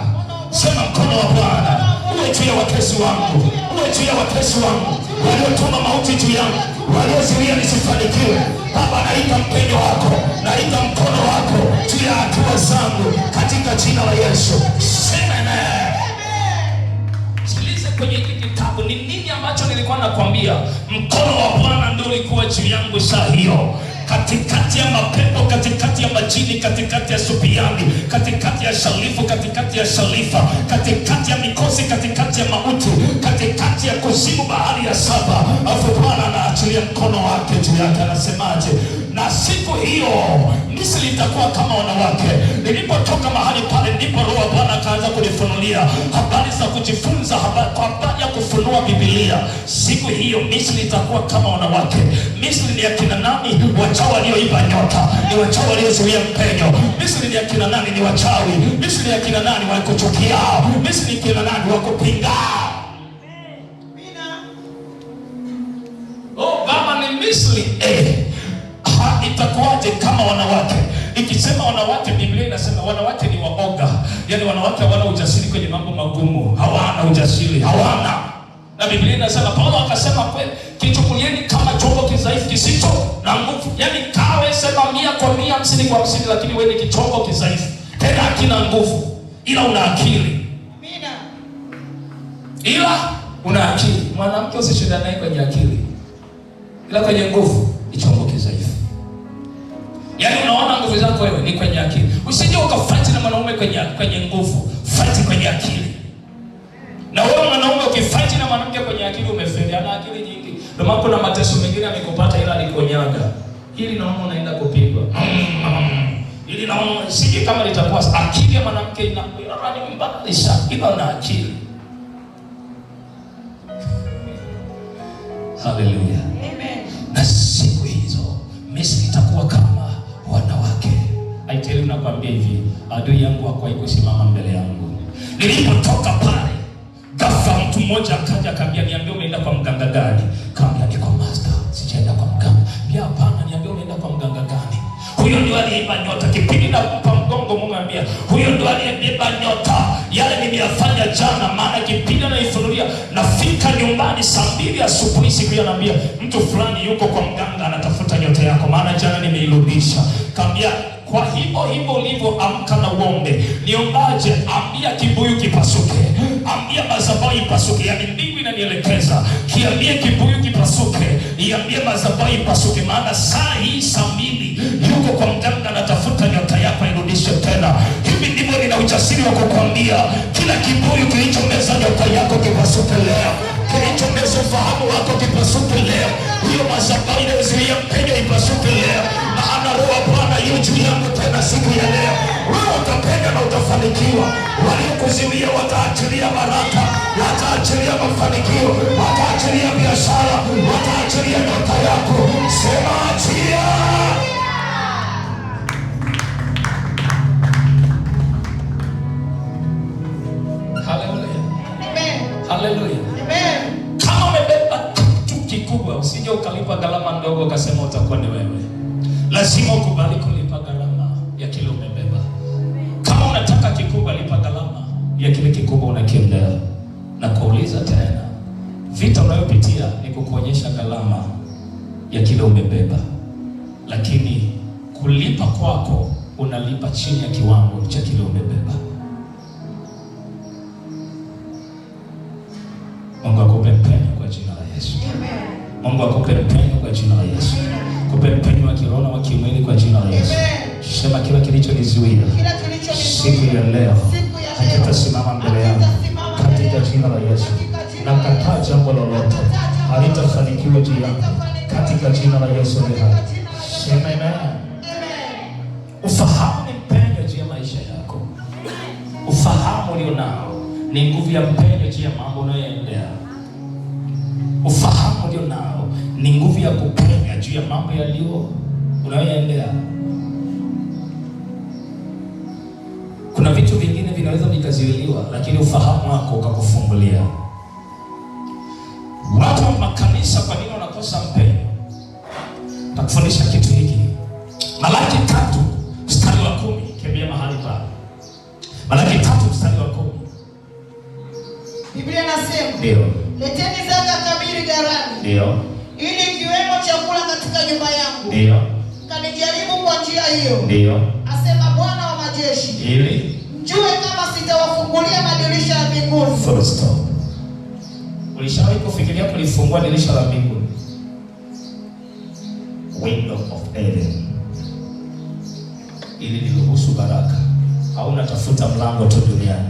Sema mkono wa Bwana. Uwe juu ya watesi wangu. Uwe juu ya watesi wangu. Waliotuma mauti juu yangu. Waliozuia nisifanikiwe. Baba, naita mpenyo wako. Naita mkono wako juu ya hatua zangu katika jina la Yesu. Sema amen. Sikiliza kwenye hiki kitabu ni nini ambacho nilikuwa nakwambia. Mkono wa Bwana ndio ulikuwa juu yangu saa hiyo. Katikati ya mapepo, katikati ya majini, katikati ya supiani, katikati ya shalifu, katikati ya shalifa, katikati ya mikosi, katikati ya mauti, katikati ya kuzimu bahari ya saba, afu Bwana anaachilia mkono wake juu yake. Anasemaje? Na siku hiyo Misri itakuwa kama wanawake. Nilipotoka mahali pale, ndipo Roho wa Bwana akaanza kunifunulia habari za kujifunza habari ya kufunua Biblia. Siku hiyo Misri itakuwa kama wanawake. Misri ni akina nani? Wachawi walioiba nyota, ni wachawi waliozuia mpenyo. Misri ni akina nani? Ni wachawi. Misri ni akina nani? Wakuchukiao. Misri ni akina nani? Wakupingao. Oh, Baba ni Misri. Itakuwaje kama wanawake? Ikisema wanawake, Biblia inasema wanawake ni waoga. Yaani wanawake hawana ujasiri kwenye mambo magumu. Hawana ujasiri, hawana. Na Biblia inasema, Paulo akasema kweli, kichukulieni kama chombo kidhaifu kisicho na nguvu. Yaani kawe sema 100 kwa 100, 50 kwa 50, lakini wewe ni kichombo kidhaifu. Tena hakina nguvu, ila una akili.
Amina.
Ila una akili. Mwanamke usishindane naye kwenye akili. Ila kwenye nguvu ni chombo kidhaifu. Yaani unaona nguvu zako wewe ni kwenye akili. Usije ukafight na mwanaume kwenye nguvu. Fight kwenye akili. Na wewe mwanaume ukifight na mwanamke kwenye akili umefeli. Ana akili nyingi. Ndio maana kuna mateso mengine amekupata ila alikonyaga. Hili naona unaenda kupigwa. Hili naona sije kama litakuwa akili ya mwanamke inarani mbadilisha. Ila na akili. Hallelujah.
Amen.
Na siku hizo Misri itakuwa kama wanawake. Aiteli unakwambia hivi, adui yangu hakuwahi kusimama mbele yangu. Nilipotoka pale, ghafla mtu mmoja akaja akambia, niambie umeenda kwa mganga gani? Kaambia niko master, sijaenda kwa mganga. Pia hapana, niambie umeenda kwa mganga gani? Huyo ndio aliyeiba nyota. Kipindi na kumpa mgongo Mungu anambia, huyo ndio aliyeiba nyota. Yale nimeyafanya jana, maana kipindi anaifunulia nafika nyumbani saa 2 asubuhi siku hiyo anambia, mtu fulani yuko kwa mganga anatafuta nyota yako, maana jana nimeirudisha. Kaambia kwa hivyo ulivyo amka na uombe. Niombaje? Ambia kibuyu kipasuke. Ambia madhabahu ipasuke. Yaani mbingu inanielekeza. Kiambie kibuyu kipasuke. Iambie madhabahu ipasuke. Maana saa hii saa 2 yuko kwa mganga anatafuta nyota yako irudishe tena. Hivi ndivyo nina ujasiri wa kukwambia, kila kibuyu kilichomeza nyota yako kipasuke leo. Kilichomeza ufahamu wako kipasuke leo. Hiyo madhabahu inayozuia mpenyo ipasuke leo. Maana Roho wa Bwana yu juu yangu tena siku ya leo. Wewe utapenda na utafanikiwa. Waliokuzuia wataachilia baraka, wataachilia mafanikio, wataachilia biashara, wataachilia nyota yako. Sema achia. Hallelujah.
Amen.
Hallelujah.
Amen.
Kama umebeba kitu kikubwa, usije ukalipa gharama ndogo ukasema utakuwa ni wewe. Lazima ukubali kulipa gharama ya kile umebeba. Kama unataka kikubwa, lipa gharama ya kile kikubwa unakiendea. Na kuuliza tena, vita unayopitia ni kukuonyesha gharama ya kile umebeba. Lakini kulipa kwako unalipa chini ya kiwango cha kile umebeba. Mungu akupe mpenyo kwa jina la Yesu. Mungu akupe mpenyo kwa jina la Yesu. Kupe mpenyo wa kiroho na wa kimwili kwa jina la Yesu. Sema kila kilichonizuia siku ya leo hakitasimama mbele yangu katika jina la Yesu. Na kataa jambo lolote halitafanikiwa juu yangu katika jina la Yesu. Sema amen. Ufahamu ni mpenyo juu ya maisha yako. Ufahamu ulionao ni nguvu ya mpenyo juu ya mambo unayoendea. Ufahamu ulionao ni nguvu ya kupenya juu ya mambo unayoendea. Kuna vitu vitu vingine vinaweza vikaziwiliwa, lakini ufahamu wako ukakufungulia. Watu wa makanisa kwa nini wanakosa mpenyo? Takufundisha kitu hiki. Malaki 3 mstari wa 10, kemea mahali pale. Malaki 3 mstari wa 10.
Biblia inasema,
ndio,
leteni zaka kamili ghalani,
ndio,
ili kiwemo chakula katika nyumba yangu,
ndio,
kanijaribu kwa njia hiyo,
ndio,
asema Bwana wa majeshi,
ili
mjue kama sitawafungulia madirisha ya mbinguni.
Full stop. Ulishawahi kufikiria kulifungua dirisha la mbinguni? Window of heaven, ili liruhusu baraka, au unatafuta mlango tu duniani?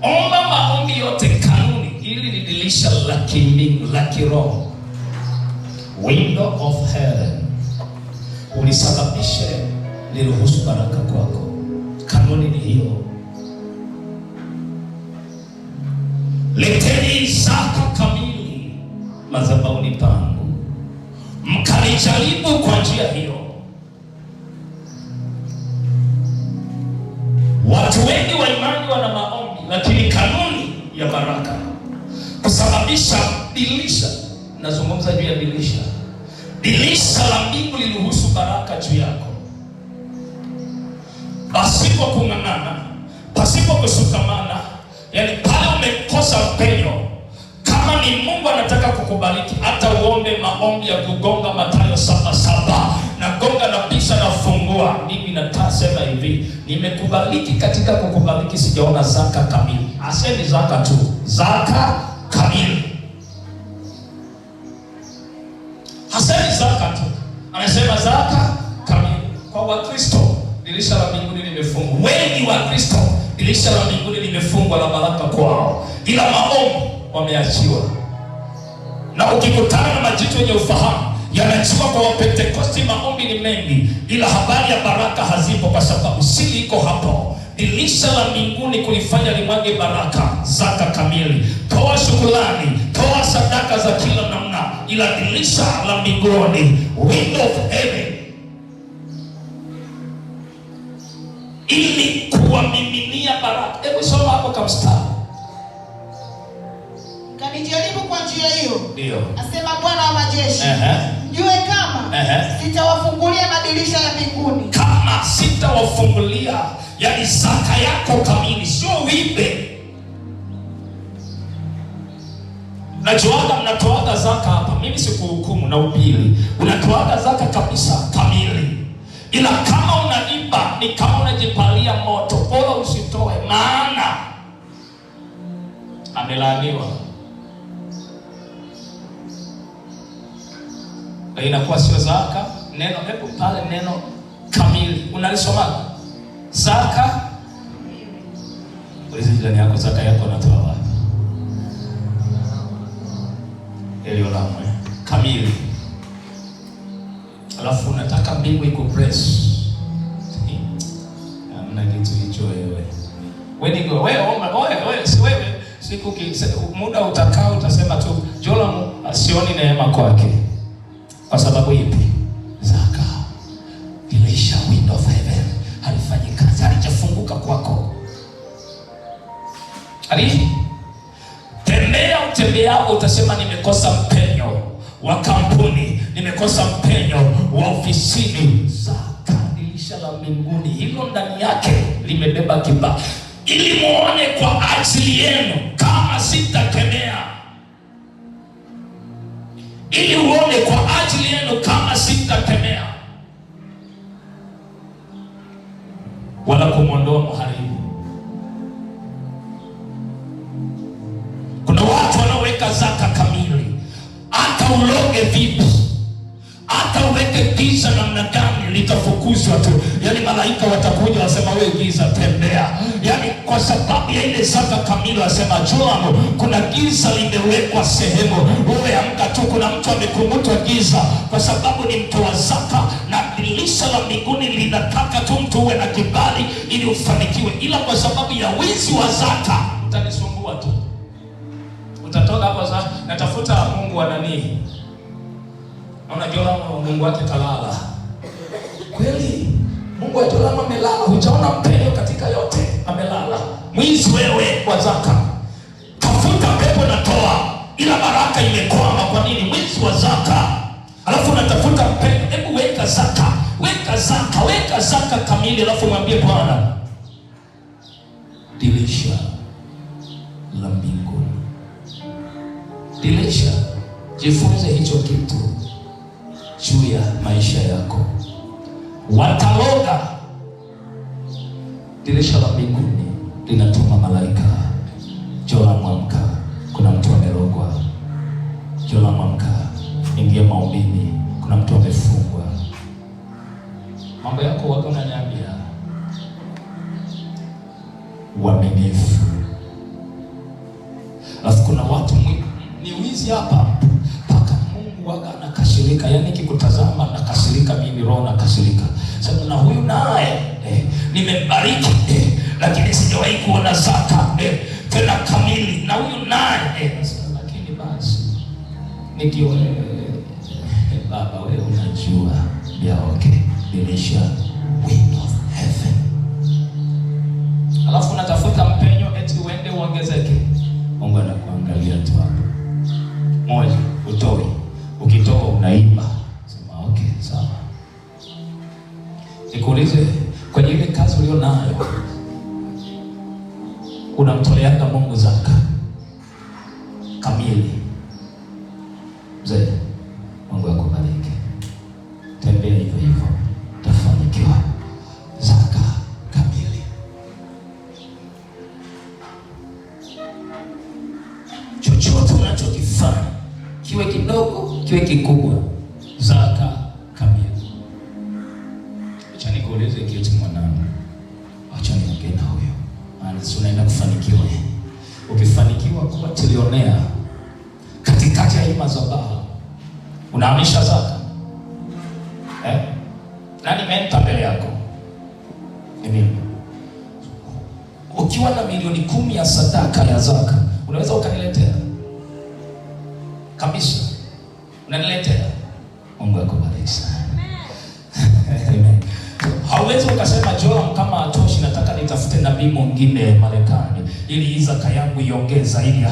Omba maombi yote kanuni, ili ni dirisha la kimbingu, la kiroho. Window of heaven, ulisababishe liruhusu baraka kwako. Kanuni ni hiyo. Leteni zaka kamili madhabahuni pangu, mkanijaribu kwa njia hiyo. Watu wengi wa imani wana maombi, lakini kanuni ya baraka kusababisha dirisha, nazungumza juu ya dirisha la mbingu liruhusu baraka juu yako, pasipo kung'ang'ana, pasipo kusukamana. Yani pale umekosa mpenyo, kama ni Mungu anataka kukubariki, hata uombe maombi ya kugonga Mathayo 7:7 na gonga na bisha na fungua. Mimi natasema hivi, nimekubariki katika kukubariki, sijaona zaka kamili. Aseni zaka tu, zaka kamili. Hasemi zaka tu, anasema zaka kamili. Kwa Wakristo dirisha la mbinguni limefungwa. Wengi wa Kristo dirisha la mbinguni limefungwa la baraka kwao, ila maombi wameachiwa. Na ukikutana na majitu yenye ufahamu, yanachukua kwa Wapentekosti, maombi ni mengi, ila habari ya baraka hazipo, kwa sababu siri iko hapo. Dirisha la mbinguni kulifanya limwage baraka, zaka kamili. Toa shukrani, toa sadaka za kila namna, ila dirisha la mbinguni, window of heaven, ili kuwamiminia baraka. Hebu soma hapo kama mstari.
Kanijaribu kwa njia hiyo,
ndio,
asema Bwana wa majeshi, mjue kama sitawafungulia madirisha ya mbinguni.
Kama sitawafungulia, yani zaka yako kamili, sio wibe. Najuaga mnatoaga zaka hapa, mimi sikuhukumu na upili. Unatoaga zaka kabisa kamili, ila kama unaiba ni kama unajipalia moto. Bora usitoe, maana amelaaniwa. Inakuwa sio zaka. Neno hebu pale, neno kamili unalisoma, zaka. Ulizi jirani yako, zaka yako unatoa wapi? Elio lamwe kamili. Alafu unataka mbingu ikupress. Hamna kitu hicho wewe. Wewe siku muda utakao utasema tu Jolam asioni neema kwake. Kwa sababu ipi? Zaka. Dirisha, window of heaven, halifanyi kazi, halijafunguka kwako. Tembea utembeao, utasema nimekosa mpenyo wa kampuni, nimekosa mpenyo wa ofisini. Zaka, dirisha la mbinguni, hilo ndani yake limebeba kibali, ili muone kwa ajili yenu kama sitakemea, ili uone kwa ajili yenu kama sitakemea wala kumwondoa mharibu. Kuna watu wanaweka zaka kamili, hata uloge vipi, hata uweke giza namna gani, litafukuzwa tu. Yani malaika watakuja wasema wewe giza tembea. Yani kwa sababu ya ile zaka kamili, wasema Joam, kuna giza limewekwa sehemu, wewe amka tu. Kuna mtu amekungutwa giza kwa sababu ni mtoa zaka, na dirisha la mbinguni linataka tu mtu uwe na kibali ili ufanikiwe, ila kwa sababu ya wizi wa zaka utanisumbua tu. Utatoa unatoka hapo sasa, natafuta Mungu wa nani? Unajua Mungu wake kalala. Kweli Mungu wa Joramu amelala? Hujaona mpenyo katika yote? Amelala. Mwizi wewe wa zaka, tafuta pepo na toa, ila baraka imekwama. Kwa nini? Mwizi wa zaka, alafu unatafuta mpenyo. Hebu weka zaka, weka zaka kamili, alafu mwambie Bwana, dirisha la mbinguni, dirisha. Jifunze hicho kitu juu ya maisha yako. Wataloga, dirisha la mbinguni linatuma malaika. Joramu, amka, kuna mtu amerogwa. Joramu, amka, ingia maombini, kuna mtu amefungwa. Mambo yako waga unaniambia uaminifu. Alafu kuna watu ni wizi hapa mpaka Mungu waga anakasirika. Yaani kikutazama nakasirika, mimi roho nakasirika. Sasa na huyu naye nimembariki lakini sijawahi kuona zaka tena kamili, na huyu naye lakini basi ndio Baba wewe unajua ya okay, dirisha window of heaven. Alafu unatafuta mpenyo eti uende uongezeke. Mungu anakuangalia tu hapo. Moja, utoe. Ukitoa unaiba. Sema okay, sawa. Nikuulize, kwenye ile kazi ulio nayo unamtoleanga Mungu zaka kamili? Mzee, Mungu akubariki. Tembea hivyo hivyo, utafanikiwa. Zaka kamili. Chochote unachokifanya, kiwe kidogo, kiwe kikubwa, zaka kamili. Acha nikuulize kitu mwanangu. Acha niongee na huyo. Maana unaenda kufanikiwa. Ukifanikiwa kuwa trilionea katikati ya hii madhabahu, unahamisha zaka. Nani menta mbele yako? Mimi. Ukiwa na milioni 10 ya sadaka ya zaka, unaweza ukaniletea kabisa. Unaniletea. Mungu akubariki sana. Amen. Hauwezi ukasema Joramu kama atoshi, nataka nitafute nabii mwingine Marekani ili zaka yangu iongeza ili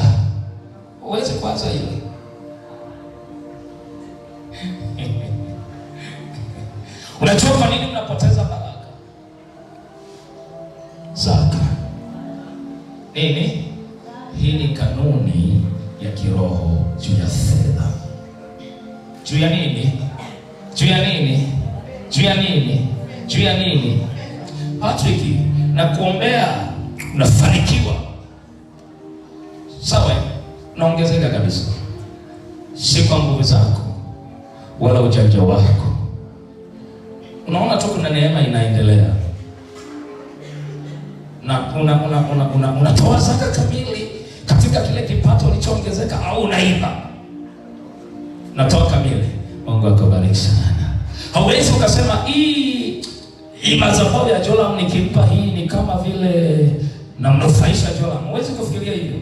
uweze kwanza ile. Unajua kwa nini mnapoteza baraka? Zaka. Nini? Hii ni kanuni ya kiroho juu ya fedha. Juu ya nini? Juu ya nini? Juu ya nini? Juu ya nini? Patrick, na kuombea unafanikiwa. Sawa? Naongezeka kabisa. Si kwa nguvu zako wala ujanja wako. Unaona tu kuna neema inaendelea. Na unatoa zaka kamili katika kile kipato ulichoongezeka, au unaiba. Natoa kamili. Mungu akubariki sana. Hauwezi ukasema hii madhabahu ya Joramu nikimpa hii ni kama vile namnufaisha Joramu. Huwezi kufikiria hivyo.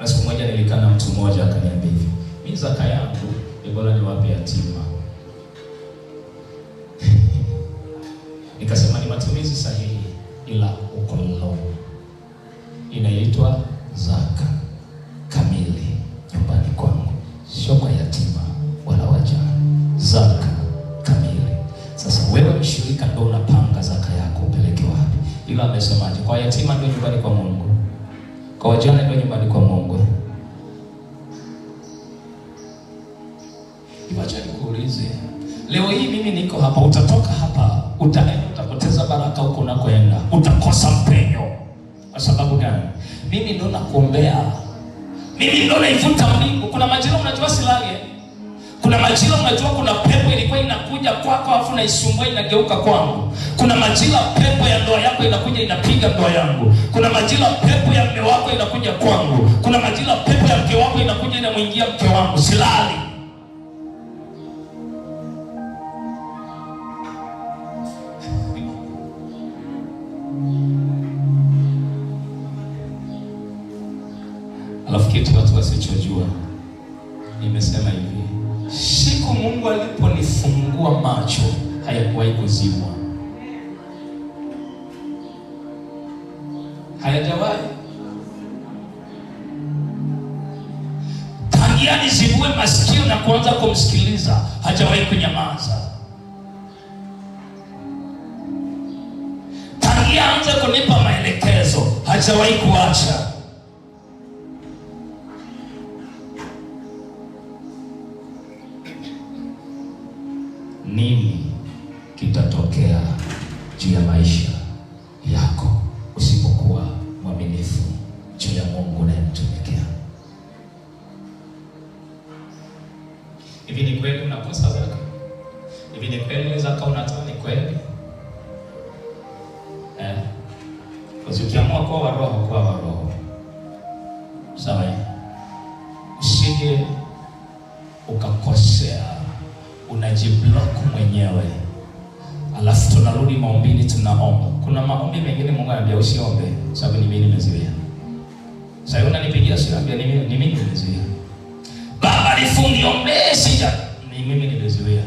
Na siku moja nilikaa na mtu mmoja akaniambia hivi, mimi zaka yangu ni bora niwape yatima. Nikasema ni matumizi sahihi, ila uko low. Inaitwa zaka kamili nyumbani kwangu, sio kwa yatima wala wajane. Zaka kamili. Sasa wewe mshirika ndio unapanga zaka yako upeleke wapi. Ila amesemaje? Kwa yatima ndio nyumbani kwa Mungu, kwa wajane ndio nyumbani kwa Mungu. Iwacha nikuulize, leo hii mimi niko hapa, utatoka hapa, utaenda utapoteza baraka huko unakoenda, utakosa mpenyo. Kwa sababu gani? Mimi ndo nakuombea, mimi ndo naivuta mbingu. Kuna majira unajua silali. Kuna majira unajua kuna pepo ilikuwa inakuja kwako afu naisumbua inageuka kwangu. Kuna majira pepo ya ndoa yako inakuja inapiga ndoa yangu. Kuna majira pepo ya mume wako inakuja kwangu. Kuna majira pepo ya mke wako inakuja inamuingia mke wangu. Silali. Alafu kitu watu wasichojua, nimesema hivi, siku Mungu aliponifungua macho hayakuwahi kuzimwa. Hayajawahi. Tangia nizibue masikio na kuanza kumsikiliza, hajawahi kunyamaza. Tangia anza kunipa maelekezo, hajawahi kuacha. Nini kitatokea juu ya maisha yako usipokuwa mwaminifu juu ya Mungu unayemtumikia? Hivi ni kweli unakosa zaka? Hivi ni kweli zaka unatoa? Ni kweli? Ukiamua kuwa wa roho, kuwa wa roho. Sawa? Usije ukakosea, unajiblock mwenyewe. Alafu tunarudi maombini, tunaomba. Kuna maombi mengine Mungu anambia usiombe, sababu ni mimi nimezuia. Sasa unanipigia simu anambia ni mimi nimezuia. Baba nifuniombee sija, ni mimi nimezuia.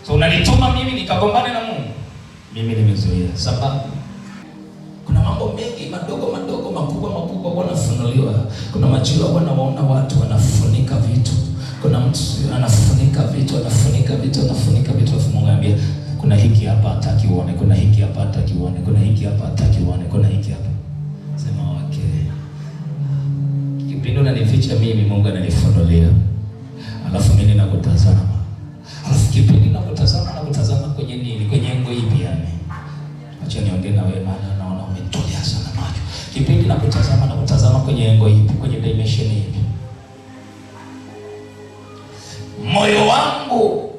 So unanituma mimi nikagombane na Mungu, mimi nimezuia. Sababu kuna mambo mengi madogo madogo, makubwa makubwa wanafunuliwa. Kuna majira wanaona watu wanafunika vitu. Kuna mtu anafunika vitu, anafunika vitu. Mungu anambia kuna hiki hapa hataki uone, kuna hiki hapa hataki uone, kuna hiki hapa hataki uone, kuna hiki hapa. Sema okay. Kipindi unanificha mimi, Mungu ananifunulia. Alafu mimi ninakutazama. Alafu kipindi nakutazama kwenye nini? Kwenye ngo ipi yani? Acha niongee na wewe maana naona umetolea sana macho. Kipindi nakutazama kwenye ngo ipi? Kwenye dimension ipi? Moyo wangu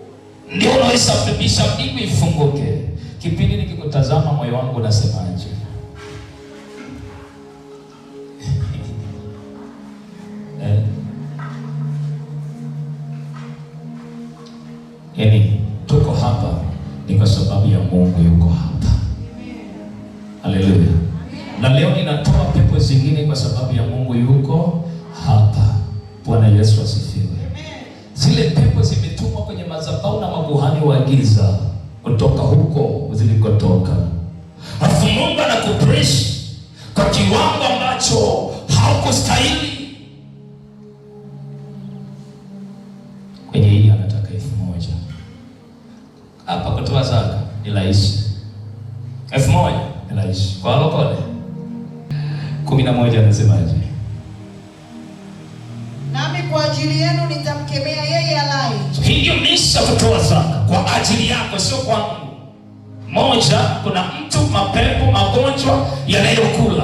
ndio unaosababisha mbingu ifunguke. Kipindi nikikutazama moyo wangu unasemaje? Yaani tuko hapa ni kwa sababu ya Mungu yuko hapa. Haleluya. Na leo ninatoa pepo zingine kwa sababu ya Mungu yuko hapa. Bwana Yesu asifiwe. Zile pepo zimetumwa kwenye madhabahu na makuhani wa giza kutoka huko zilikotoka. Alafu Mungu anakupress kwa kiwango ambacho haukustahili. Kwenye hii anataka 1,000. Hapa kutoa zaka ni rahisi. 1,000 ni rahisi. Kwa lokole 11 anasemaje?
Nami kwa ajili yenu nitamkemea yeye alai.
Hiyo misa kutoa zaka kwa ajili yako, sio kwangu. Moja, kuna mtu mapepo magonjwa yanayokula.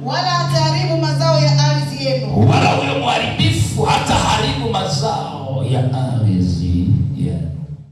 Wala hataharibu mazao ya ardhi yenu.
Wala huyo mharibifu hataharibu mazao ya ardhi.